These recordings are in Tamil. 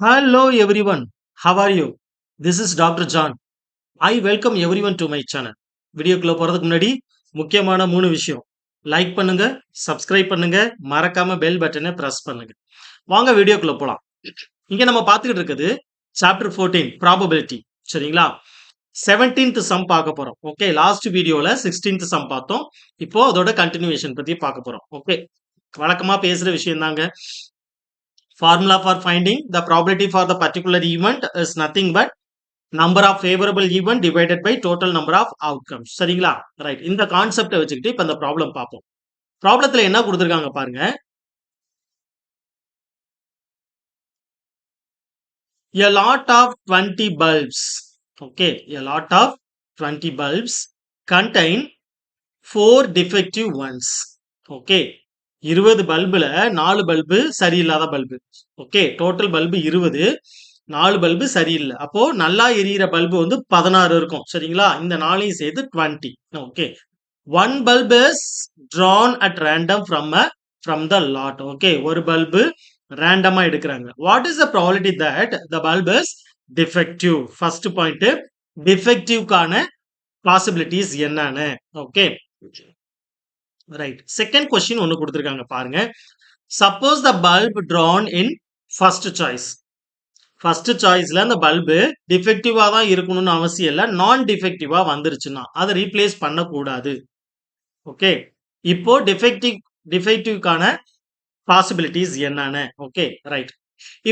Hello everyone, how are you? This is Dr. John. I welcome everyone to my channel. வீடியோக்குள்ள போறதுக்கு முன்னாடி முக்கியமான 3 விஷயம். லைக் பண்ணுங்க, சப்ஸ்கிரைப் பண்ணுங்க, மறக்காம பெல் பட்டனை பிரஸ் பண்ணுங்க. வாங்க வீடியோக்குள்ள போலாம். இங்க நம்ம பார்த்துக்கிட்டு இருக்குது சாப்டர் 14 ப்ராபபிலிட்டி. சரிங்களா? 17th சம் பார்க்க போறோம். ஓகே, லாஸ்ட் வீடியோல 16th சம் பார்த்தோம். இப்போ அதோட கண்டினியூவேஷன் பத்தி பார்க்க போறோம். ஓகே, வழக்கமா பேசுற விஷயம் தாங்க. Formula for finding the probability for the particular event is nothing but number of favorable event divided by total number of outcomes. சரிங்களா? ரைட். இந்த கான்செப்டை வச்சுக்கிட்டு இப்ப இந்த ப்ராப்ளம் பார்ப்போம். ப்ராப்ளத்துல என்ன கொடுத்திருக்காங்க பாருங்க. A lot of 20 bulbs. Okay, a lot of 20 bulbs contain 4 defective ones. Okay, 20 பல்புல 4 bulb சரியில்லாத bulb. Okay, total bulb 20, 4 bulb சரியில்லை. அப்போ நல்லா எரியிற பல்பு வந்து 16 இருக்கும். சரிங்களா? இந்த 4ஐயும் சேர்த்து 20. Okay, one bulb is drawn at random from the lot. Okay, ஒரு பல்பு ரேண்டமா எடுக்கிறாங்க. What is the probability that the bulb is defective? First point, டிஃபெக்டிவ்கான பாசிபிலிட்டிஸ் என்னன்னு. Okay, right. செகண்ட் கொஸ்டின் ஒன்னு கொடுத்திருக்காங்க பாருங்க. Suppose the bulb drawn in first choice. First சாய்ஸ்ல அந்த பல்பு டிஃபெக்டிவா தான் இருக்கணும்னு அவசியம் இல்லை, நான் டிஃபெக்டிவா வந்துருச்சுன்னா அதை ரீப்ளேஸ் பண்ணக்கூடாது. ஓகே, இப்போ டிஃபெக்டிவ்கான பாசிபிலிட்டிஸ் என்னன்னு. Okay, right.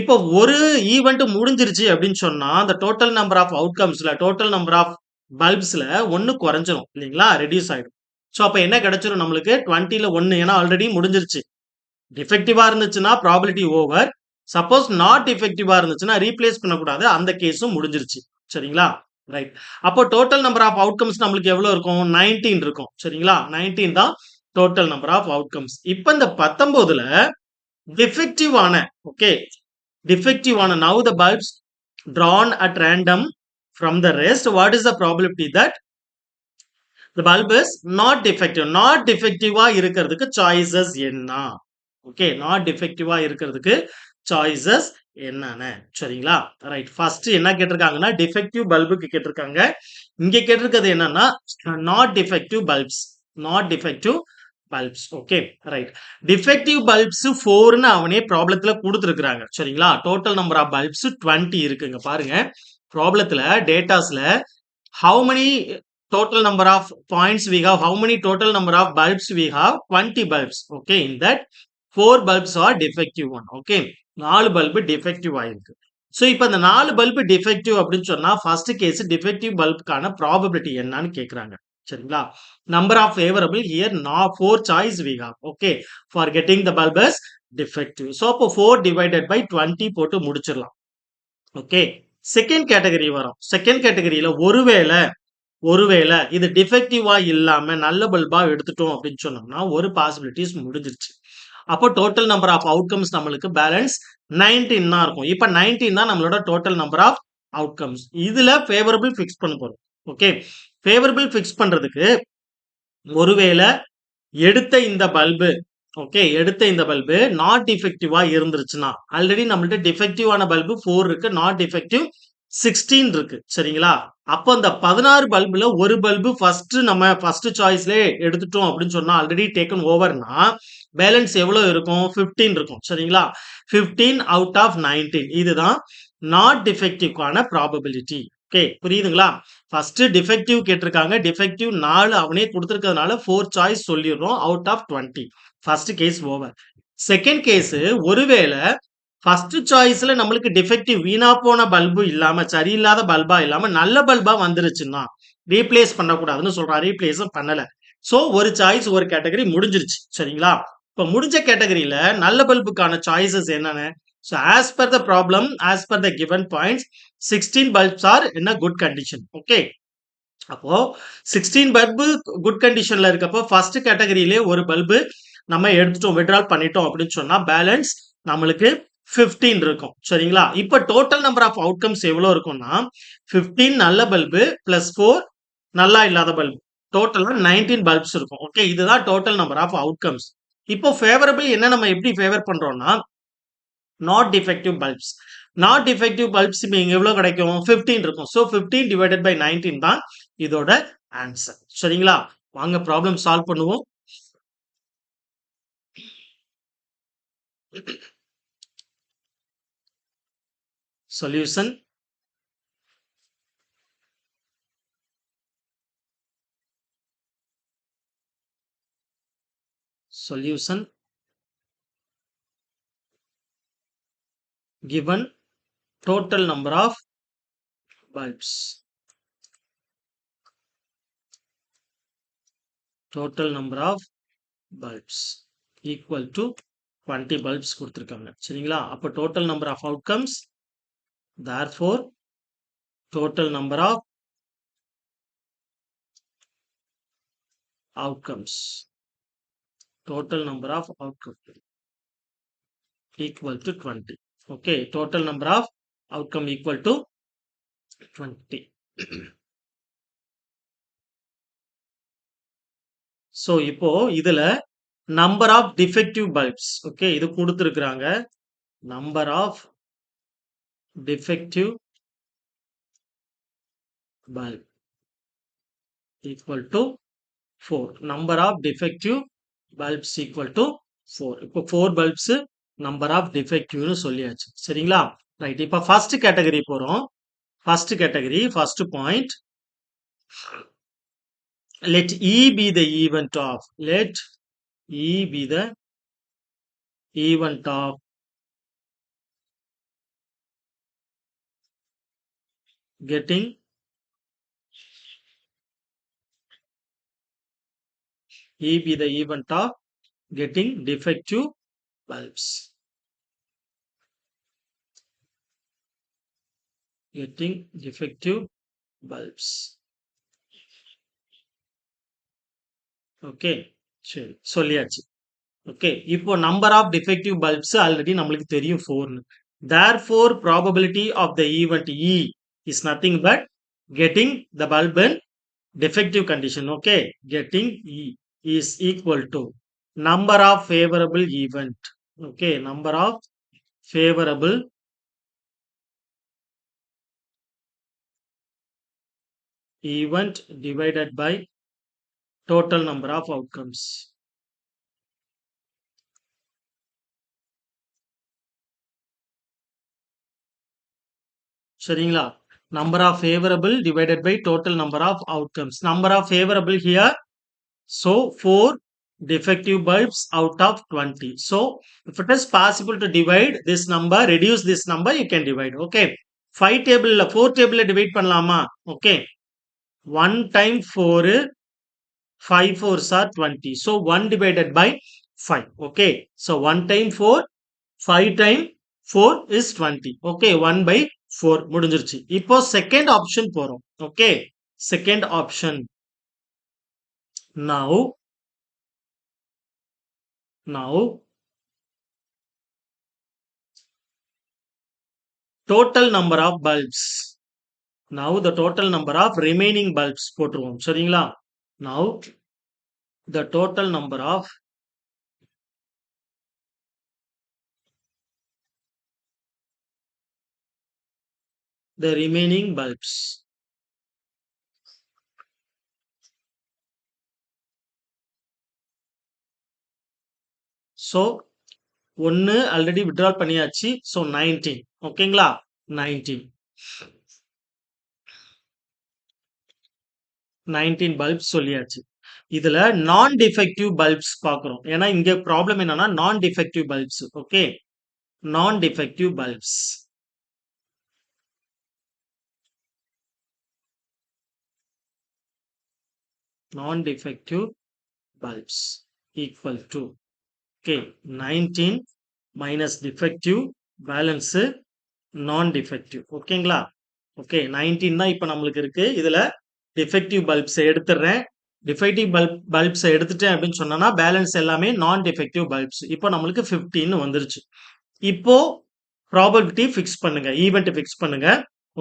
இப்போ ஒரு ஈவெண்ட் முடிஞ்சிருச்சு அப்படின்னு சொன்னா அந்த டோட்டல் நம்பர் ஆஃப் அவுட்கம்ஸ்ல டோட்டல் நம்பர் ஆஃப் பல்ப்ஸ்ல ஒன்னு குறைஞ்சிரும் இல்லைங்களா? ரெடியூஸ் ஆயிடும். ஸோ அப்போ என்ன கிடைச்சிரும் நம்மளுக்கு? 20ல 1, ஏன்னா ஆல்ரெடி முடிஞ்சிருச்சு. டிஃபெக்டிவா இருந்துச்சுன்னா ப்ராபிலிட்டி ஓவர். சப்போஸ் நாட் டிஃபெக்டிவா இருந்துச்சுன்னா ரீப்ளேஸ் பண்ணக்கூடாது, அந்த கேஸும் முடிஞ்சிருச்சு. சரிங்களா? ரைட். அப்போ டோட்டல் நம்பர் ஆஃப் அவுட்கம்ஸ் நம்மளுக்கு எவ்வளவு இருக்கும்? 19 இருக்கும். சரிங்களா? 19 தான் டோட்டல் நம்பர் ஆஃப் அவுட்கம்ஸ். இப்போ இந்த 19ல டிஃபெக்டிவான, ஓகே, டிஃபெக்டிவான now the bulbs drawn at random from the rest, what is the probability that the bulb is not defective? not defectiveஆ இருக்கிறதுக்கு சாய்ஸஸ் என்ன? ஓகே, not defectiveஆ இருக்கிறதுக்கு சாய்ஸஸ் என்னன்னு. சரிங்களா? ரைட். ஃபர்ஸ்ட் என்ன கேட்டிருக்காங்கன்னா டிஃபெக்டிவ் பல்புக்கு கேட்டிருக்காங்க. இங்க கேட்டிருக்கிறது என்னன்னா not defective bulbs. Not defective bulbs. Okay, right. Defective bulbs 4ன்னு அவனே ப்ராப்ளத்துல கொடுத்துருக்காங்க. சரிங்களா? டோட்டல் நம்பர் ஆஃப் பல்ப்ஸ் 20 இருக்குங்க. பாருங்க ப்ராப்ளத்துல டேட்டாஸ்ல how many total number of points we have, how many total number of bulbs we have? 20 bulbs. Okay, in that 4 bulbs are defective one. Okay, 4 bulb defective ஆயிருக்கு. ஸோ இப்போ இந்த 4 பல்பு டிஃபெக்டிவ் அப்படின்னு சொன்னா ஃபர்ஸ்ட் கேஸ் டிஃபெக்டிவ் பல்புக்கான ப்ராபபிலிட்டி என்னன்னு கேட்குறாங்க. சரிங்களா? Number of favourable here 4 choice we have. Okay, for getting the bulb is defective. So அப்போ 4 டிவைடட் பை 20 போட்டு முடிச்சிடலாம். ஓகே, செகண்ட் கேட்டகரி வரும். செகண்ட் கேட்டகரியில ஒருவேளை இது டிஃபெக்டிவா இல்லாம நல்ல பல்பா எடுத்துட்டோம் அப்படின்னு சொன்னோம்னா ஒரு பாசிபிலிட்டிஸ் முடிஞ்சிருச்சு. அப்போ டோட்டல் நம்பர் ஆஃப் அவுட்கம்ஸ் நம்மளுக்கு பேலன்ஸ் 19 தான் இருக்கும். இப்போ 19 தான் நம்மளோட டோட்டல் நம்பர் ஆஃப் அவுட்கம்ஸ். இதுல ஃபேவரபிள் ஃபிக்ஸ் பண்ண போறோம். ஓகே, ஃபேவரபிள் ஃபிக்ஸ் பண்றதுக்கு ஒருவேளை எடுத்த இந்த பல்பு, ஓகே, எடுத்த இந்த பல்பு நாட் டிஃபெக்டிவா இருந்துருச்சுன்னா, ஆல்ரெடி நம்மள்ட்ட டிஃபெக்டிவான பல்பு 4 இருக்கு, நாட் டிஃபெக்டிவ் 16 இருக்கு. சரிங்களா? அப்போ அந்த 16 பல்புல ஒரு பல்பு நம்ம ஃபர்ஸ்ட் சாய்ஸ்ல எடுத்துட்டோம் அப்படின்னு சொன்னா ஆல்ரெடி டேக்கன் ஓவர்னா பேலன்ஸ் எவ்வளவு இருக்கும்? 15 இருக்கும். சரிங்களா? 15 அவுட் ஆஃப் 19. இதுதான் நாட் டிஃபெக்டிவ்கான ப்ராபபிலிட்டி. ஓகே, புரியுதுங்களா? ஃபர்ஸ்ட் டிஃபெக்டிவ் கேட்டிருக்காங்க. டிஃபெக்டிவ் 4 அவனே கொடுத்திருக்கிறதுனால 4 சாய்ஸ் சொல்லிடுறோம் out of 20. First case over. Second case, ஒருவேளை ஃபர்ஸ்ட் சாய்ஸ்ல நம்மளுக்கு டிஃபெக்டிவ் வீணா போன பல்பு இல்லாம சரியில்லாத பல்பா இல்லாம நல்ல பல்பா வந்துருச்சுன்னா ரீப்ளேஸ் பண்ணக்கூடாதுன்னு சொல்றான். ரீப்ளேஸும் பண்ணல. சோ ஒரு சாய்ஸ் ஒரு கேட்டகரி முடிஞ்சிருச்சு. சரிங்களா? இப்ப முடிஞ்ச கேட்டகரியில நல்ல பல்புக்கான சாய்ஸஸ் என்னன்னு? So as per the problem, as per the given points, 16 bulbs are in a good condition. Okay, அப்போ 16 பல்பு குட் கண்டிஷன்ல இருக்கப்போ ஃபர்ஸ்ட் கேட்டகரியிலே ஒரு பல்பு நம்ம எடுத்துட்டோம், விட்ரால் பண்ணிட்டோம் அப்படின்னு சொன்னா பேலன்ஸ் நம்மளுக்கு 15 இருக்கும். சரிங்களா? இப்ப டோட்டல் நம்பர் ஆஃப் அவுட்கம்ஸ் எவ்வளவு இருக்கும்னா 15 நல்ல பல்பு பிளஸ் 4 நல்லா இல்லாத பல்பு, டோட்டலா 19 பல்ப்ஸ் இருக்கும். ஓகே, இதுதான் டோட்டல் நம்பர் ஆஃப் அவுட்கம்ஸ். இப்போ ஃபேவரபிள் என்ன நம்ம எப்படி ஃபேவர் பண்றோம்னா not defective bulbs. Not defective bulbs இப்போ இங்க எவ்வளவு கிடைக்கும்? 15 இருக்கும். ஸோ 15 டிவைடட் பை 19 தான் இதோட ஆன்சர். சரிங்களா? வாங்க ப்ராப்ளம் சால்வ் பண்ணுவோம். Solution. Solution. Given total number of bulbs. Total number of bulbs equal to 20 bulbs கொடுத்திருக்காங்க. சரிங்களா? அப்ப total number of outcomes. Therefore, total number of outcomes. Total number of outcomes equal to 20. Okay. Total number of outcome equal to 20. So, இப்போ இதுல number of defective bulbs. Okay. இது கொடுத்திருக்கிறாங்க. Number of defective bulb equal to 4. Number of defective bulbs equal to 4. இப்போ 4 bulbs number of defective னு சொல்லியாச்சு. சரிங்களா? ரைட். இப்போ first category போறோம். First category, first point. Let E be the event of. Let E be the event of getting E be the event of getting defective bulbs. Getting defective bulbs. Okay, சரி சொல்லியாச்சு. ஓகே, இப்போ number of defective bulbs already நம்மளுக்கு தெரியும் 4ன்னு. Therefore, probability of the event E is nothing but getting the bulb in defective condition. Okay, getting E is equal to number of favorable event. Okay, number of favorable event divided by total number of outcomes. சரிங்களா? Number of favorable divided by total number of outcomes. Number of favorable here. So 4 defective bulbs out of 20. So if it is possible to divide this number, reduce this number, you can divide. Okay. 5 table, 4 table divide பண்ணலாமா? Okay. 1 time 4, 5 4s are 20. So 1 divided by 5. Okay. So 1 time 4, 5 time 4 is 20. Okay. 1 by 4 முடிஞ்சிருச்சு. இப்போ second option போறோம். Okay. Second option. Now total number of bulbs. Now the total number of remaining bulbs போட்டுருவோம். சரிங்களா? Now the total number of the remaining bulbs. So 1 already withdraw பண்ணியாச்சு. So 19. ஓகேங்களா? 19 bulbs சொல்லியாச்சு. இதுல நான் டிஃபெக்டிவ் பல்ப்ஸ் பார்க்கிறோம். ஏன்னா இங்க ப்ராப்ளம் என்னன்னா நான் டிஃபெக்டிவ் பல்ப்ஸ். ஓகே, நான் டிஃபெக்டிவ் பல்ப்ஸ். நான் defective bulbs equal to okay 19 minus defective balance நான் டிஃபெக்டிவ். ஓகேங்களா? ஓகே 19 தான் இப்ப நம்மளுக்கு இருக்கு. இதுல டிஃபெக்டிவ் பல்ப்ஸ் எடுத்துறேன். டிஃபெக்டிவ் பல்ப்ஸ் எடுத்துட்டேன் அப்படின்னு சொன்னா பேலன்ஸ் எல்லாமே நான் டிஃபெக்டிவ் பல்ப்ஸ். இப்போ நம்மளுக்கு 15 வந்துருச்சு. இப்போ ப்ராபபிலிட்டி ஃபிக்ஸ் பண்ணுங்க, ஈவென்ட் ஃபிக்ஸ் பண்ணுங்க.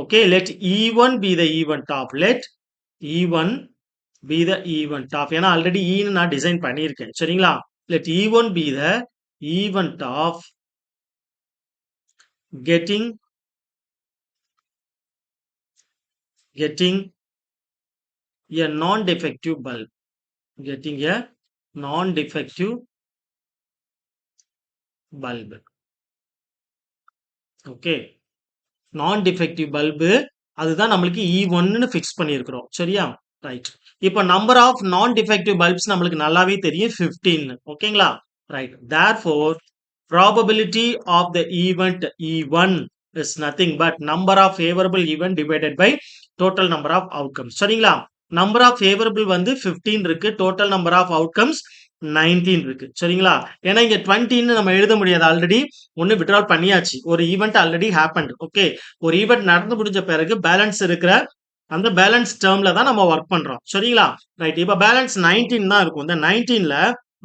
Okay, let E1 be the event of. Let E1 be the event of. ஏன்னா ஆல்ரெடி ஈன்னு நான் டிசைன் பண்ணியிருக்கேன். சரிங்களா? Let E1 be the event of getting a non-defective bulb. Getting a non-defective bulb. Okay. Non-defective bulb அதுதான் நம்மளுக்கு E1ன்னு ஃபிக்ஸ் பண்ணியிருக்கிறோம். சரியா? ரைட். இப்ப நம்பர் ஆஃப் நான்-டிஃபெக்டிவ் பல்ப்ஸ் நம்மளுக்கு நல்லாவே தெரியும் 15. ஓகேங்களா? Right. Therefore, probability of the event E1 is nothing but number of favorable event divided by total number of outcomes. சரிங்களா? நம்பர் ஆஃப் ஃபேவரபிள் வந்து 15 இருக்கு. டோட்டல் நம்பர் ஆஃப் அவுட்கம்ஸ் 19 இருக்கு. சரிங்களா? ஏன்னா இங்க 20ன்னு நம்ம எழுத முடியாது. ஆல்ரெடி ஒன்னு வித்ட்ரால் பண்ணியாச்சு. ஒரு ஈவென்ட் ஆல்ரெடி ஹேப்பன்ட். ஓகே. ஒரு ஈவென்ட் நடந்து முடிஞ்ச பிறகு பேலன்ஸ் இருக்கிற அந்த பேலன்ஸ் டேர்ம்ல தான் நம்ம ஒர்க் பண்றோம். சரிங்களா? ரைட். இப்ப பேலன்ஸ் 19 தான் இருக்கும். இந்த 19ல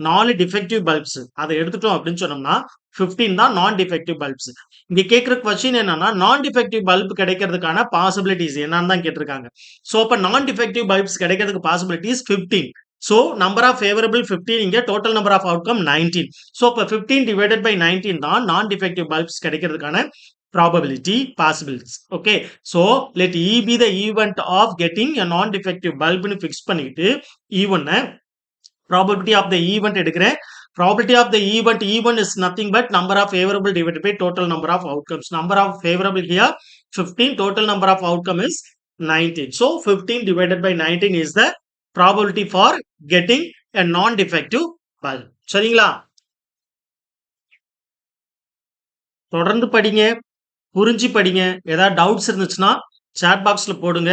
4 டிஃபெக்டிவ் பல்ப்ஸ் அதை எடுத்துட்டோம் அப்படின்னு சொன்னோம்னா 15 தான் நான் டிஃபெக்டிவ் பல்ப்ஸ். இங்க கேட்கிற கொஸ்டின் என்னன்னா நான் டிஃபெக்டிவ் பல்ப் கிடைக்கிறதுக்கான பாசிபிலிட்டிஸ் என்னன்னு தான் கேட்டிருக்காங்க. சோ அப்ப நான் டிஃபெக்டிவ் பல்ப்ஸ் கிடைக்கிறதுக்கு possibilities 15. So number of favorable 15 இங்க total number of outcome 19. So இப்ப 15 divided by 19 தான் non-defective bulbs கிடைக்கிறதுக்கான probability possibilities. Okay. So let E be the event of getting a non-defective bulb னு fix பண்ணிட்டு E1 probability of the event எடுக்கிறேன். Probability of the event E1 is nothing but number of favorable divided by total number of outcomes. Number of favorable here 15, total number of outcome is 19. So 15 divided by 19 is the probability for getting a non-defective bulb. சரிங்களா? தொடர்ந்து படிங்க, புரிஞ்சு படிங்க. ஏதாவது டவுட்ஸ் இருந்துச்சுன்னா chat பாக்ஸ்ல போடுங்க.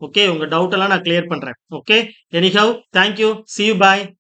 ஓகே, உங்க டவுட் எல்லாம் நான் கிளியர் பண்றேன். Okay, anyhow, thank you, see you, bye.